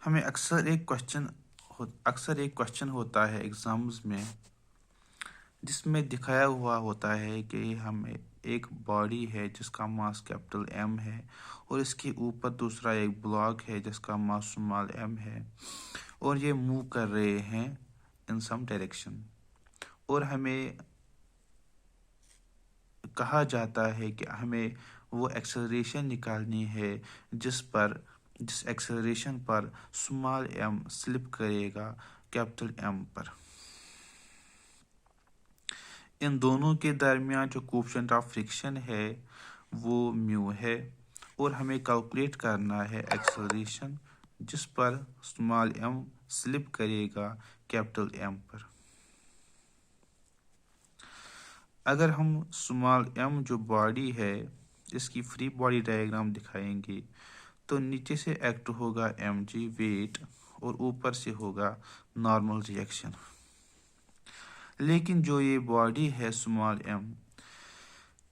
ہمیں اکثر ایک کوشچن ہوتا ہے ایگزامز میں، جس میں دکھایا ہوا ہوتا ہے کہ ہمیں ایک باڈی ہے جس کا ماس کیپٹل ایم ہے، اور اس کے اوپر دوسرا ایک بلاک ہے جس کا ماس اسمال ایم ہے، اور یہ موو کر رہے ہیں ان سم ڈائریکشن، اور ہمیں کہا جاتا ہے کہ ہمیں وہ ایکسلریشن نکالنی ہے جس ایکسلریشن پر اسمال ایم سلپ کرے گا کیپٹل ایم پر۔ ان دونوں کے درمیان جو کوفیشنٹ آف فرکشن ہے وہ میو ہے، اور ہمیں کیلکولیٹ کرنا ہے ایکسلریشن جس پر اسمال ایم سلپ کرے گا کیپٹل ایم پر۔ اگر ہم اسمال ایم جو باڈی ہے اس کی فری باڈی ڈائیگرام دکھائیں گے تو نیچے سے ایکٹ ہوگا ایم جی ویٹ، اور اوپر سے ہوگا نارمل ریئیکشن۔ لیکن جو یہ باڈی ہے اسمال ایم،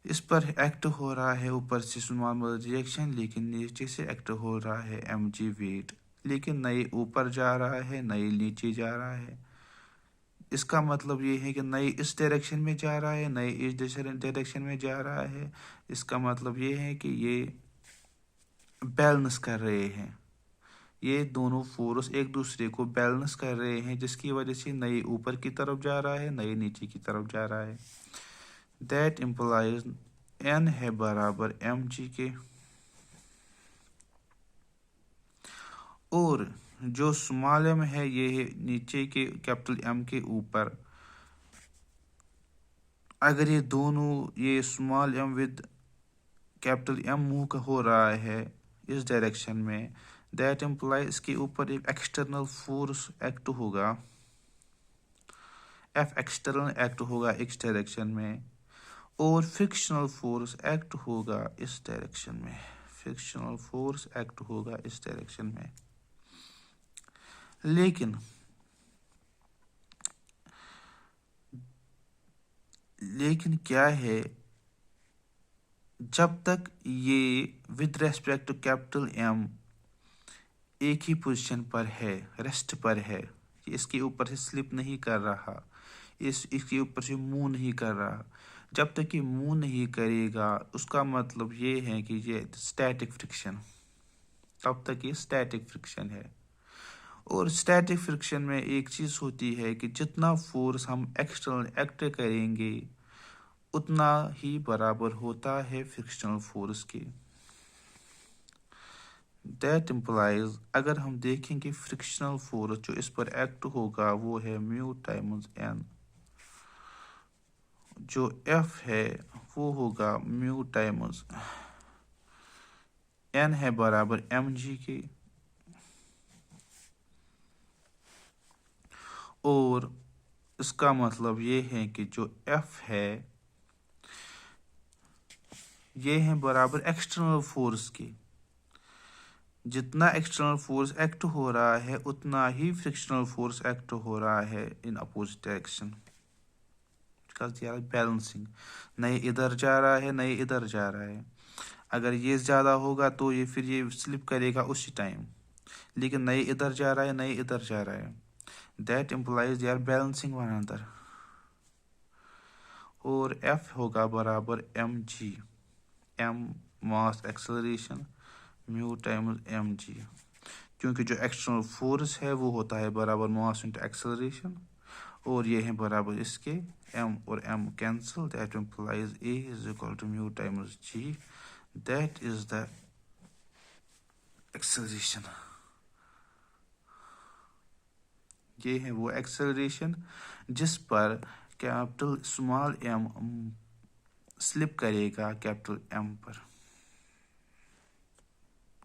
اس پر ایکٹ ہو رہا ہے اوپر سے نارمل ریئیکشن، لیکن نیچے سے ایکٹ ہو رہا ہے ایم جی ویٹ، لیکن نہ یہ اوپر جا رہا ہے نہ یہ نیچے جا رہا ہے۔ اس کا مطلب یہ ہے کہ نہ یہ اس ڈائریکشن میں جا رہا ہے نہ یہ اس ڈائریکشن میں جا رہا ہے۔ اس کا مطلب یہ ہے کہ یہ بیلنس کر رہے ہیں، یہ دونوں فورس ایک دوسرے کو بیلنس کر رہے ہیں، جس کی وجہ سے نہ یہ اوپر کی طرف جا رہا ہے نہ یہ نیچے کی طرف جا رہا ہے۔ دیٹ امپلائز این ہے برابر ایم جی کے، اور جو اسمال ایم ہے یہ ہے نیچے کے کیپٹل ایم کے اوپر۔ اگر یہ دونوں یہ small M with capital M move ہو رہا ہے اس ڈائریکشن میں، دیٹ امپلائی اس کے اوپر ایک ایکسٹرنل فورس ایکٹ ہوگا، ایف ایکسٹرنل ایکٹ ہوگا اس ڈائریکشن میں، اور فرکشنل فورس ایکٹ ہوگا اس ڈائریکشن میں، فرکشنل فورس ایکٹ ہوگا اس ڈائریکشن میں۔ لیکن کیا ہے، جب تک یہ with respect to capital M ایک ہی پوزیشن پر ہے، ریسٹ پر ہے، اس کے اوپر سے سلپ نہیں کر رہا، اس کے اوپر سے موو نہیں کر رہا، جب تک یہ موو نہیں کرے گا اس کا مطلب یہ ہے کہ یہ اسٹیٹک فرکشن، تب تک یہ اسٹیٹک فرکشن ہے۔ اور اسٹیٹک فرکشن میں ایک چیز ہوتی ہے کہ جتنا فورس ہم ایکسٹرنل ایکٹ کریں گے اتنا ہی برابر ہوتا ہے فرکشنل فورس کے۔ دیٹ امپلائز اگر ہم دیکھیں کہ فرکشنل فورس جو اس پر ایکٹ ہوگا وہ ہے میو ٹائمز این، جو ایف ہے وہ ہوگا میو ٹائمز این ہے برابر ایم جی کے، اور اس کا مطلب یہ ہے کہ جو ایف ہے یہ ہے برابر ایکسٹرنل فورس کے، جتنا ایکسٹرنل فورس ایکٹ ہو رہا ہے اتنا ہی فرکشنل فورس ایکٹ ہو رہا ہے ان اپوزٹ ڈائریکشن، بیلنسنگ، نہ یہ ادھر جا رہا ہے نہ یہ ادھر جا رہا ہے۔ اگر یہ زیادہ ہوگا تو یہ پھر یہ سلپ کرے گا اسی ٹائم، لیکن نہ یہ ادھر جا رہا ہے نہ یہ ادھر جا رہا ہے۔ That implies they are balancing one اندر، اور ایف ہوگا برابر M G, M mass acceleration mu times M G, کیونکہ جو ایکسٹرنل فورس ہے وہ ہوتا ہے برابر ماس انٹو ایکسلریشن، اور یہ ہے برابر اس کے ایم اور M cancel, that implies A is equal to mu times g, that is the acceleration. یہ ہے وہ ایکسلریشن جس پر کیپٹل اسمال ایم سلپ کرے گا کیپٹل ایم پر۔